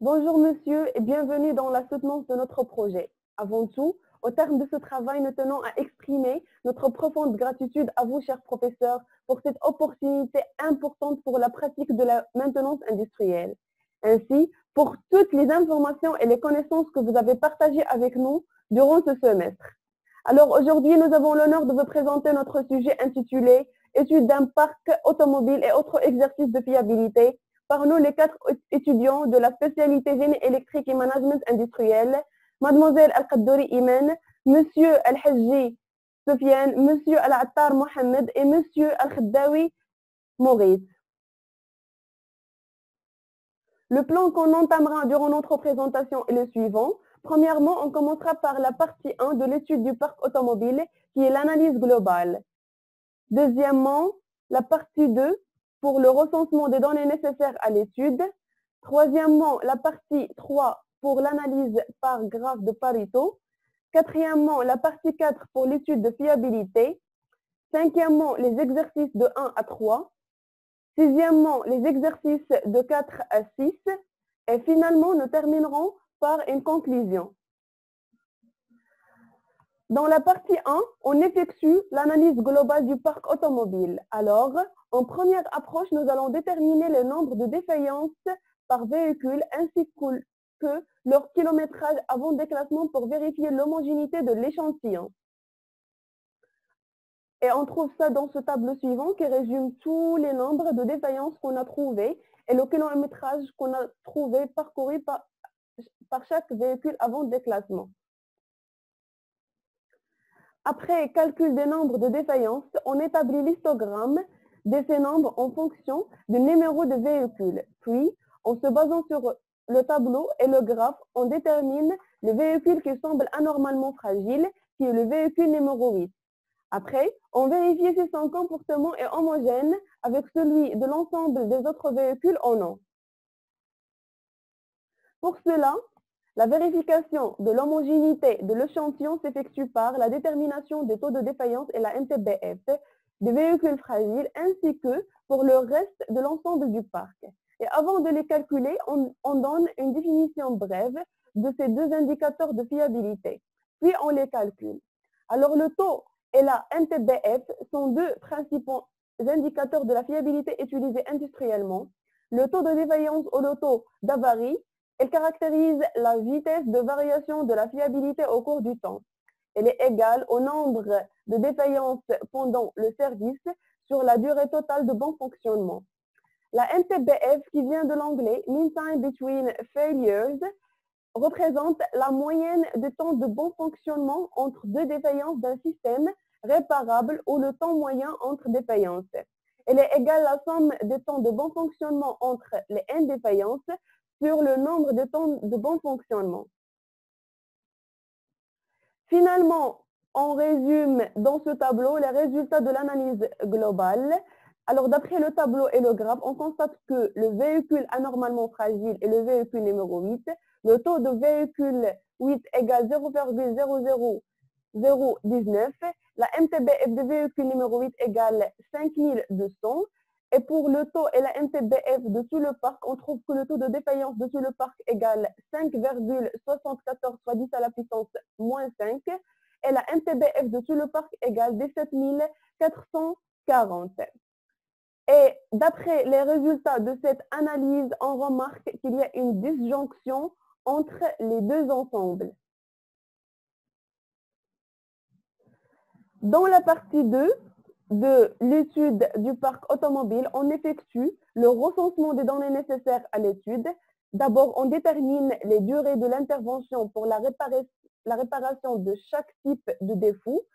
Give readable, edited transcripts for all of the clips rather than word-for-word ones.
Bonjour monsieur et bienvenue dans la soutenance de notre projet. Avant tout, au terme de ce travail, nous tenons à exprimer notre profonde gratitude à vous, chers professeurs, pour cette opportunité importante pour la pratique de la maintenance industrielle. Ainsi, pour toutes les informations et les connaissances que vous avez partagées avec nous durant ce semestre. Alors aujourd'hui, nous avons l'honneur de vous présenter notre sujet intitulé « Étude d'un parc automobile et autres exercices de fiabilité » par nous les 4 étudiants de la spécialité génie électrique et management industriel, Mademoiselle Al-Qaddouri Imen, Monsieur Al-Hajji Sofiane, Monsieur Al-Attar Mohamed et Monsieur Al-Khaddawi Maurice. Le plan qu'on entamera durant notre présentation est le suivant. Premièrement, on commencera par la partie 1 de l'étude du parc automobile, qui est l'analyse globale. Deuxièmement, la partie 2 pour le recensement des données nécessaires à l'étude. Troisièmement, la partie 3 pour l'analyse par graphe de Pareto. Quatrièmement, la partie 4 pour l'étude de fiabilité. Cinquièmement, les exercices de 1 à 3. Sixièmement, les exercices de 4 à 6. Et finalement, nous terminerons par une conclusion. Dans la partie 1, on effectue l'analyse globale du parc automobile. Alors, en première approche, nous allons déterminer le nombre de défaillances par véhicule ainsi que leur kilométrage avant déclassement pour vérifier l'homogénéité de l'échantillon. Et on trouve ça dans ce tableau suivant qui résume tous les nombres de défaillances qu'on a trouvés et le kilométrage qu'on a trouvé parcouru par chaque véhicule avant déclassement. Après calcul des nombres de défaillances, on établit l'histogramme de ces nombres en fonction du numéro de véhicule. Puis, en se basant sur le tableau et le graphe, on détermine le véhicule qui semble anormalement fragile, qui est le véhicule numéro 8. Après, on vérifie si son comportement est homogène avec celui de l'ensemble des autres véhicules ou non. Pour cela, la vérification de l'homogénéité de l'échantillon s'effectue par la détermination des taux de défaillance et la MTBF des véhicules fragiles ainsi que pour le reste de l'ensemble du parc. Et avant de les calculer, on donne une définition brève de ces deux indicateurs de fiabilité. Puis on les calcule. Alors le taux et la MTBF sont deux principaux indicateurs de la fiabilité utilisés industriellement. Le taux de défaillance ou le taux d'avarie, elle caractérise la vitesse de variation de la fiabilité au cours du temps. Elle est égale au nombre de défaillances pendant le service sur la durée totale de bon fonctionnement. La MTBF, qui vient de l'anglais Mean Time Between Failures, représente la moyenne des temps de bon fonctionnement entre deux défaillances d'un système réparable ou le temps moyen entre défaillances. Elle est égale à la somme des temps de bon fonctionnement entre les n défaillances sur le nombre de temps de bon fonctionnement. Finalement, on résume dans ce tableau les résultats de l'analyse globale. Alors, d'après le tableau et le graphe, on constate que le véhicule anormalement fragile est le véhicule numéro 8. Le taux de véhicule 8 égale 0,00019. La MTBF de véhicule numéro 8 égale 5200. Et pour le taux et la MTBF de tout le parc, on trouve que le taux de défaillance de tout le parc égale 5,74 fois 10 à la puissance moins 5. Et la MTBF de tout le parc égale 17 440. Et d'après les résultats de cette analyse, on remarque qu'il y a une disjonction entre les deux ensembles. Dans la partie 2, de l'étude du parc automobile, on effectue le recensement des données nécessaires à l'étude. D'abord, on détermine les durées de l'intervention pour la réparation de chaque type de défaut.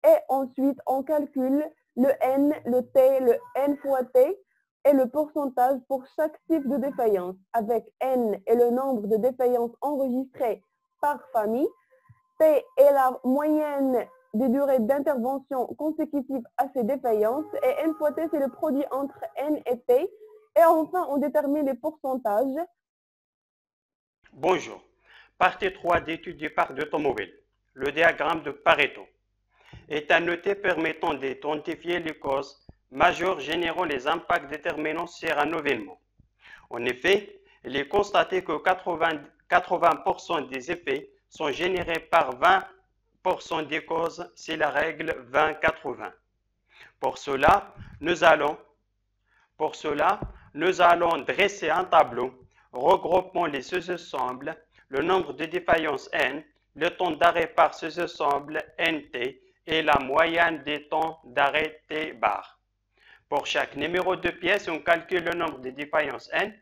Et ensuite, on calcule le N, le T, le N fois T et le pourcentage pour chaque type de défaillance, avec N et le nombre de défaillances enregistrées par famille, T est la moyenne des durées d'intervention consécutives à ces défaillances et N fois T, c'est le produit entre N et T. Et enfin, on détermine les pourcentages. Bonjour. Partie 3 d'étude du parc d'automobile. Le diagramme de Pareto est un outil permettant d'identifier les causes majeures générant les impacts déterminants sur un événement. En effet, il est constaté que 80% des effets sont générés par 20% des causes, c'est la règle 20-80. Pour cela, nous allons dresser un tableau regroupant les sous-ensembles, le nombre de défaillances n, le temps d'arrêt par sous-ensemble nt et la moyenne des temps d'arrêt t bar. Pour chaque numéro de pièce, on calcule le nombre de défaillances n,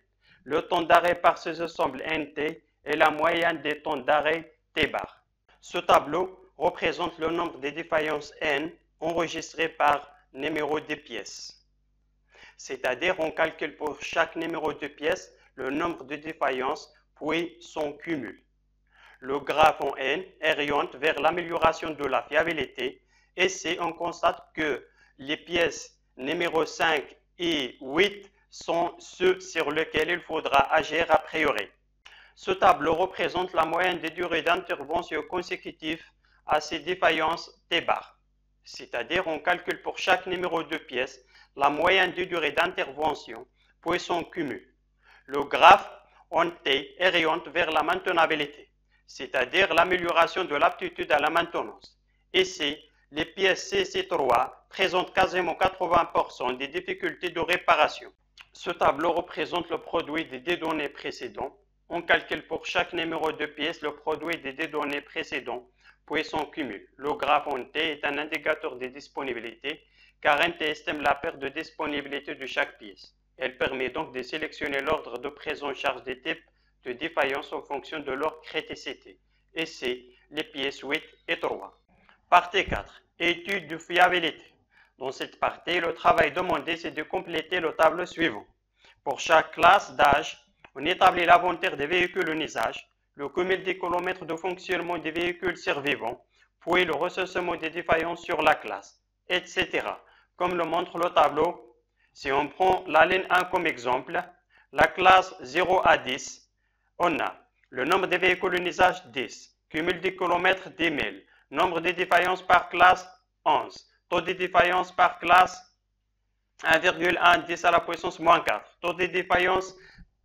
le temps d'arrêt par sous-ensemble nt et la moyenne des temps d'arrêt t bar. Ce tableau représente le nombre de défaillances n enregistrées par numéro de pièce. C'est-à-dire, on calcule pour chaque numéro de pièce le nombre de défaillances puis son cumul. Le graphe en N oriente vers l'amélioration de la fiabilité et c'est on constate que les pièces numéro 5 et 8 sont ceux sur lesquels il faudra agir a priori. Ce tableau représente la moyenne des durées d'intervention consécutives à ces défaillances T bar. C'est-à-dire, on calcule pour chaque numéro de pièce la moyenne des durées d'intervention puis son cumul. Le graphe en T oriente vers la maintenabilité, c'est-à-dire l'amélioration de l'aptitude à la maintenance. Ici, les pièces CC3 présentent quasiment 80% des difficultés de réparation. Ce tableau représente le produit des deux données précédents. On calcule pour chaque numéro de pièce le produit des deux données précédents, puis son cumul. Le graphe en T est un indicateur de disponibilité, car NT estime la perte de disponibilité de chaque pièce. Elle permet donc de sélectionner l'ordre de prise en charge des types de défaillance en fonction de leur criticité. Et c'est les pièces 8 et 3. Partie 4. Étude de fiabilité. Dans cette partie, le travail demandé, c'est de compléter le tableau suivant. Pour chaque classe d'âge, on établit l'inventaire des véhicules en usage, le cumul des kilomètres de fonctionnement des véhicules survivants, puis le recensement des défaillances sur la classe, etc. Comme le montre le tableau, si on prend la ligne 1 comme exemple, la classe 0 à 10, on a le nombre de véhicules en usage 10, cumul des kilomètres 10 000, nombre de défaillances par classe 11, taux de défaillance par classe 1,1, 10 à la puissance moins 4, taux de défaillance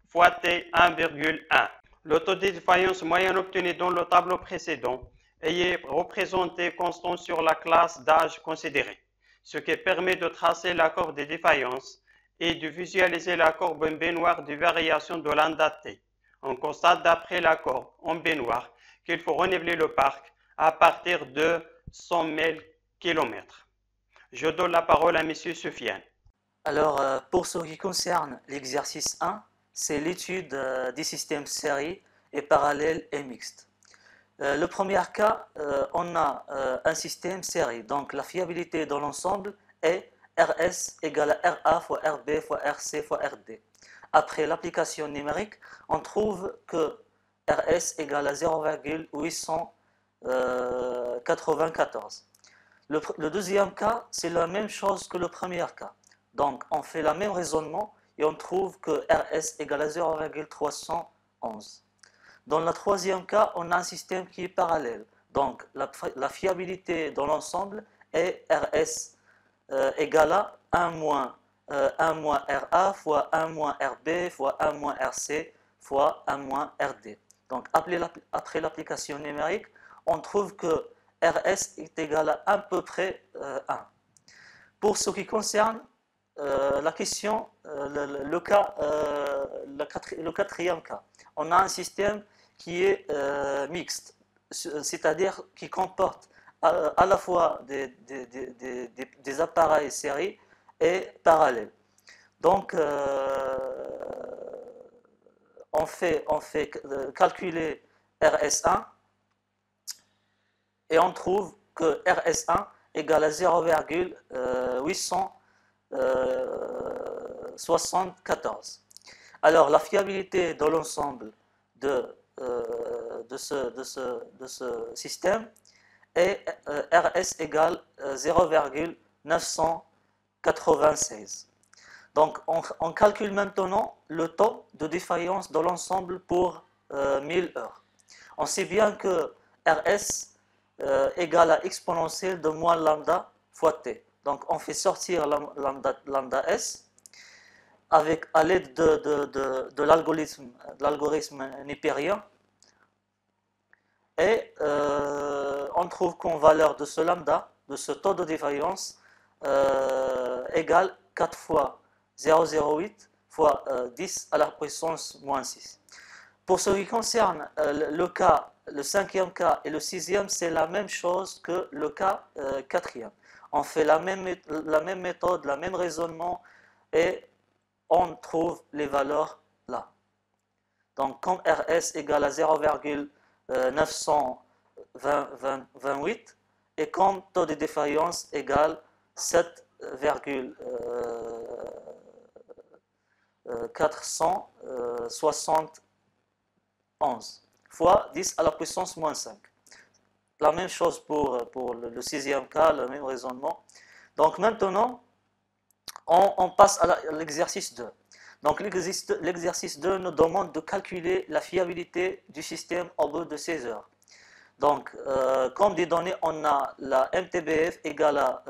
fois T 1,1. Le taux de défaillance moyen obtenu dans le tableau précédent est représenté constant sur la classe d'âge considérée, ce qui permet de tracer la courbe des défaillances et de visualiser la courbe en baignoire de variation de lambda T. On constate d'après la courbe en baignoire qu'il faut renouveler le parc à partir de 100 000 km. Je donne la parole à M. Soufiane. Alors, pour ce qui concerne l'exercice 1, c'est l'étude des systèmes série et parallèles et mixtes. Le premier cas, on a un système série, donc la fiabilité dans l'ensemble est RS égale à RA fois RB fois RC fois RD. Après l'application numérique, on trouve que RS égale à 0,894. Le deuxième cas, c'est la même chose que le premier cas. Donc, on fait le même raisonnement et on trouve que RS égale à 0,311. Dans le troisième cas, on a un système qui est parallèle. Donc, la fiabilité dans l'ensemble est RS égale à 1 moins RA fois 1 moins RB fois 1 moins RC fois 1 moins RD. Donc, après l'application numérique, on trouve que RS est égal à peu près 1. Pour ce qui concerne la question, le quatrième cas, on a un système qui est mixte, c'est-à-dire qui comporte à la fois des appareils série et parallèles. Donc, on fait calculer RS1 et on trouve que RS1 égale à 0,874. Alors, la fiabilité de l'ensemble de ce système est RS égale 0,996. Donc, on calcule maintenant le taux de défaillance de l'ensemble pour 1000 heures. On sait bien que RS égale à exponentielle de moins lambda fois T. Donc, on fait sortir lambda S. à l'aide de l'algorithme népérien, et on trouve qu'en valeur de ce lambda, de ce taux de défaillance, égale 4 fois 0,08 fois 10 à la puissance moins 6. Pour ce qui concerne le cinquième cas et le sixième, c'est la même chose que le cas quatrième. On fait la même méthode, le même raisonnement, et on trouve les valeurs là. Donc, comme RS égale à 0,928 et comme taux de défaillance égale 7,471 fois 10 à la puissance moins 5. La même chose pour le sixième cas, le même raisonnement. Donc maintenant, on passe à l'exercice 2. Donc l'exercice 2 nous demande de calculer la fiabilité du système au bout de 16 heures. Donc, comme des données, on a la MTBF égale à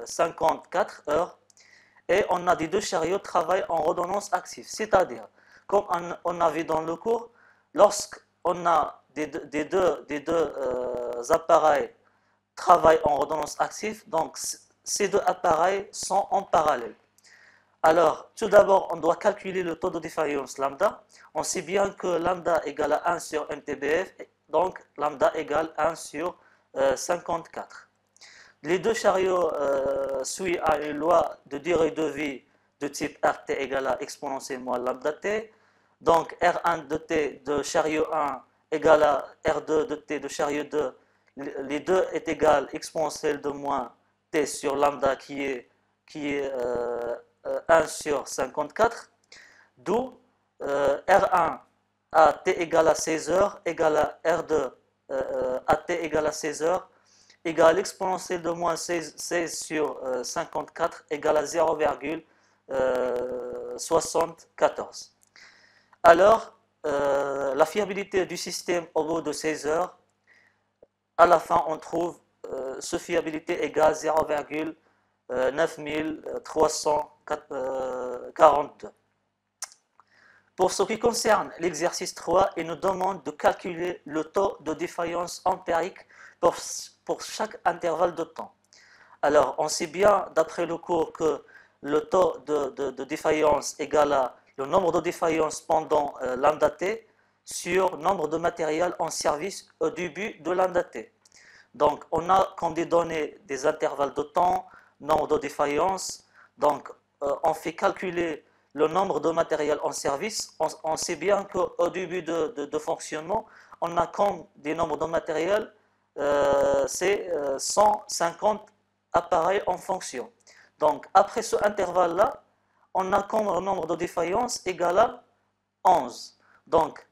54 heures et on a des deux chariots travaillent en redondance active. C'est-à-dire, comme on a vu dans le cours, lorsqu'on a des deux appareils travaillent en redondance active, donc ces deux appareils sont en parallèle. Alors, tout d'abord, on doit calculer le taux de défaillance lambda. On sait bien que lambda égale à 1 sur MTBF, donc lambda égale 1 sur 54. Les deux chariots suivent à une loi de durée de vie de type RT égale à exponentielle moins lambda t. Donc, R1 de t de chariot 1 égale à R2 de t de chariot 2. Les deux est égal exponentielle de moins t sur lambda qui est 1 sur 54, d'où R1 à t égale à 16 heures égale à R2 à t égale à 16 heures égale exponentielle de moins 16 sur 54 égale à 0,74. Alors, la fiabilité du système au bout de 16 heures, à la fin on trouve ce fiabilité égale 0,9342. Pour ce qui concerne l'exercice 3, il nous demande de calculer le taux de défaillance empirique pour chaque intervalle de temps. Alors, on sait bien, d'après le cours, que le taux de défaillance égale à le nombre de défaillances pendant lambda t sur nombre de matériel en service au début de lambda t. Donc, on a comme des données des intervalles de temps, nombre de défaillances. Donc, on fait calculer le nombre de matériel en service. On sait bien qu'au début de fonctionnement, on a comme des nombres de matériel, c'est 150 appareils en fonction. Donc, après ce intervalle-là, on a comme un nombre de défaillances égal à 11. Donc,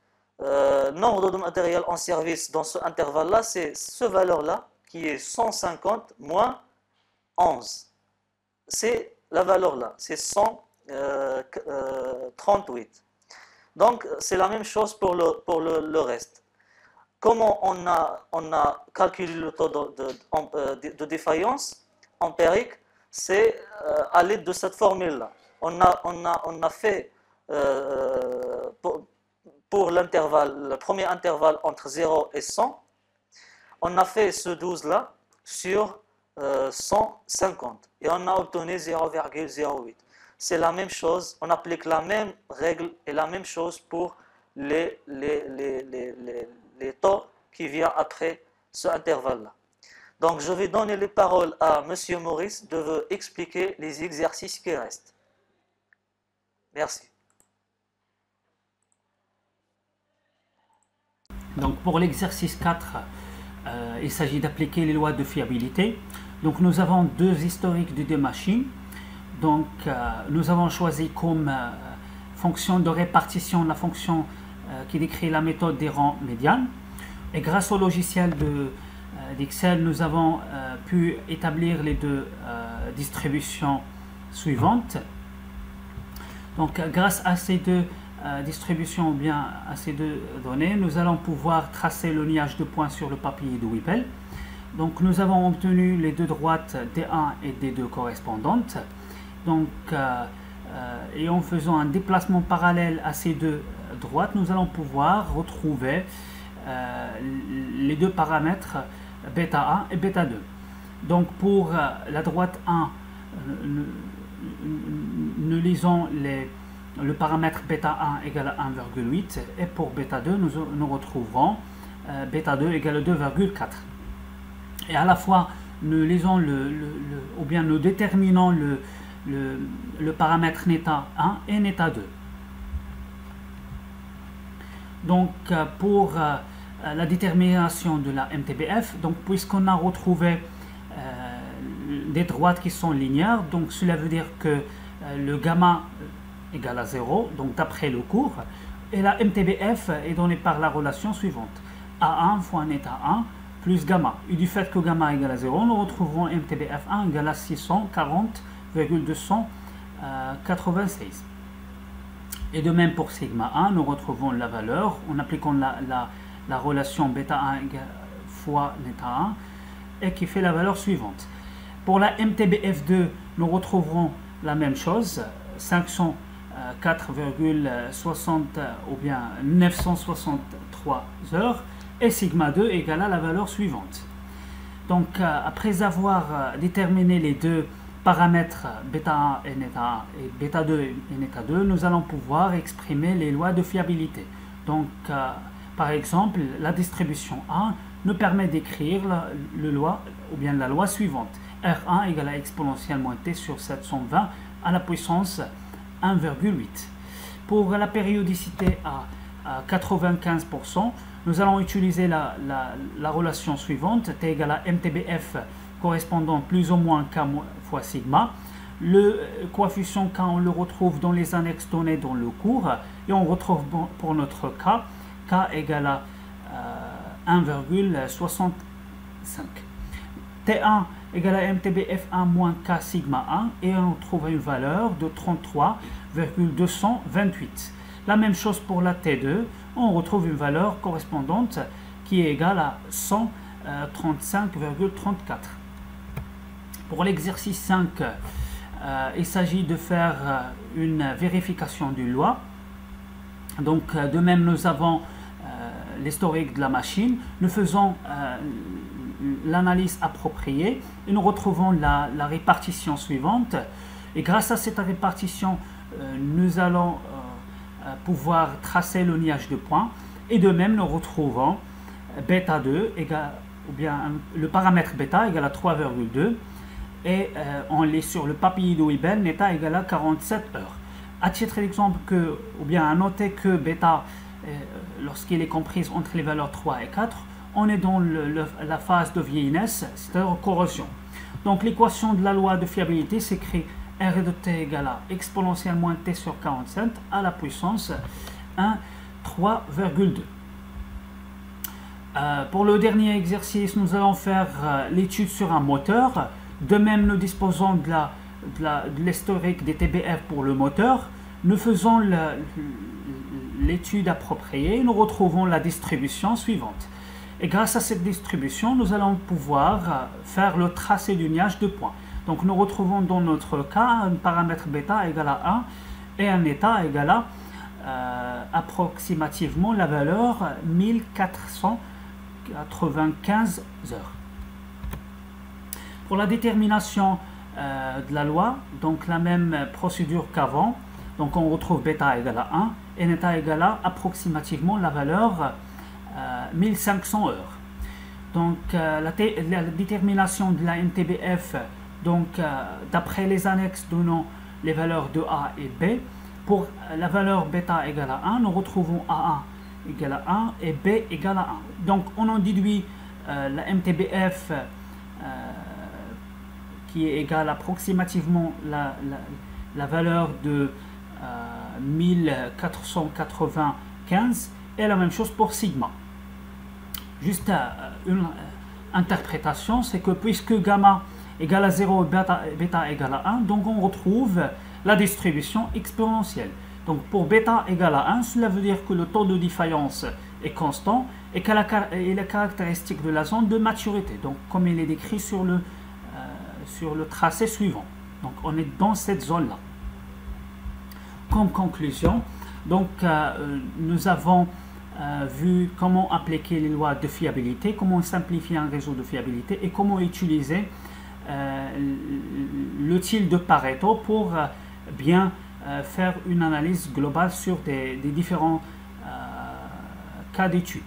nombre de matériel en service dans ce intervalle-là, c'est ce valeur-là qui est 150 moins 11. C'est la valeur-là, c'est 138. Donc, c'est la même chose pour le reste. Comment on a calculé le taux de défaillance empirique? C'est à l'aide de cette formule-là. On a fait pour l'intervalle, le premier intervalle entre 0 et 100, on a fait ce 12-là sur 150 et on a obtenu 0,08. C'est la même chose, on applique la même règle et la même chose pour les taux qui viennent après ce intervalle-là. Donc je vais donner les paroles à M. Maurice de vous expliquer les exercices qui restent. Merci. Donc pour l'exercice 4, il s'agit d'appliquer les lois de fiabilité. Donc nous avons deux historiques de deux machines. Donc nous avons choisi comme fonction de répartition la fonction qui décrit la méthode des rangs médianes. Et grâce au logiciel d'Excel, nous avons pu établir les deux distributions suivantes. Donc grâce à ces deux distribution ou bien à ces deux données, nous allons pouvoir tracer le liage de points sur le papier de Whipple. Donc nous avons obtenu les deux droites D1 et D2 correspondantes. Donc et en faisant un déplacement parallèle à ces deux droites, nous allons pouvoir retrouver les deux paramètres bêta 1 et bêta 2. Donc pour la droite 1, nous lisons le paramètre bêta 1 égale à 1,8 et pour bêta 2, nous retrouverons bêta 2 égale à 2,4. Et à la fois, nous lisons ou bien nous déterminons le paramètre neta 1 et neta 2. Donc pour la détermination de la MTBF, donc puisqu'on a retrouvé des droites qui sont linéaires, donc cela veut dire que le gamma égale à 0, donc d'après le cours, et la MTBF est donnée par la relation suivante, A1 fois neta 1 plus gamma. Et du fait que gamma égale à 0, nous retrouverons MTBF1 égale à 640,296. Et de même pour sigma 1, nous retrouvons la valeur en appliquant la relation bêta 1 fois neta 1 et qui fait la valeur suivante. Pour la MTBF2, nous retrouverons la même chose, 504,60 ou bien 963 heures, et sigma 2 égale à la valeur suivante. Donc après avoir déterminé les deux paramètres bêta 1 et neta 1 et bêta 2 et neta 2, nous allons pouvoir exprimer les lois de fiabilité. Donc par exemple, la distribution 1 nous permet d'écrire la loi suivante. R1 égale à exponentielle moins t sur 720 à la puissance 1,8. Pour la périodicité à 95%, nous allons utiliser la relation suivante, t égale à MTBF correspondant plus ou moins K fois sigma. Le coefficient K, on le retrouve dans les annexes données dans le cours, et on retrouve pour notre cas, K égale à 1,65. T1 égale à MTBF1 moins K sigma 1, et on trouve une valeur de 33,228. La même chose pour la T2, on retrouve une valeur correspondante qui est égale à 135,34. Pour l'exercice 5, il s'agit de faire une vérification d'une loi. Donc de même, nous avons l'historique de la machine. Nous faisons l'analyse appropriée et nous retrouvons la répartition suivante. Et grâce à cette répartition, nous allons pouvoir tracer le lignage de points. Et de même, nous retrouvons bêta 2 égale, ou bien le paramètre bêta égale à 3,2. Et on lit sur le papier de Weibel, neta égale à 47 heures. À titre d'exemple, ou bien à noter que bêta, lorsqu'il est comprise entre les valeurs 3 et 4, on est dans la phase de vieillesse, c'est-à-dire corrosion. Donc l'équation de la loi de fiabilité s'écrit R de t égale à exponentielle moins t sur 47 à la puissance 1, 3,2. Pour le dernier exercice, nous allons faire l'étude sur un moteur. De même, nous disposons de l'historique des TBF pour le moteur. Nous faisons l'étude appropriée. Nous retrouvons la distribution suivante. Et grâce à cette distribution, nous allons pouvoir faire le tracé du lignage de points. Donc nous retrouvons dans notre cas un paramètre bêta égal à 1 et un état égal à approximativement la valeur 1495 heures. Pour la détermination de la loi, donc la même procédure qu'avant, donc on retrouve bêta égal à 1 et neta égal à approximativement la valeur 1500 heures. Donc la détermination de la MTBF, donc d'après les annexes donnant les valeurs de A et B, pour la valeur bêta égale à 1, nous retrouvons A1 égale à 1 et B égale à 1. Donc on en déduit la MTBF qui est égale approximativement la valeur de 1495, et la même chose pour sigma. Juste une interprétation, c'est que puisque gamma égale à 0 et bêta égale à 1, donc on retrouve la distribution exponentielle. Donc pour bêta égale à 1, cela veut dire que le taux de défaillance est constant et que la caractéristique de la zone de maturité, donc comme il est décrit sur le tracé suivant. Donc on est dans cette zone-là. comme conclusion, donc nous avons vu comment appliquer les lois de fiabilité, comment simplifier un réseau de fiabilité et comment utiliser l'outil de Pareto pour bien faire une analyse globale sur des différents cas d'études.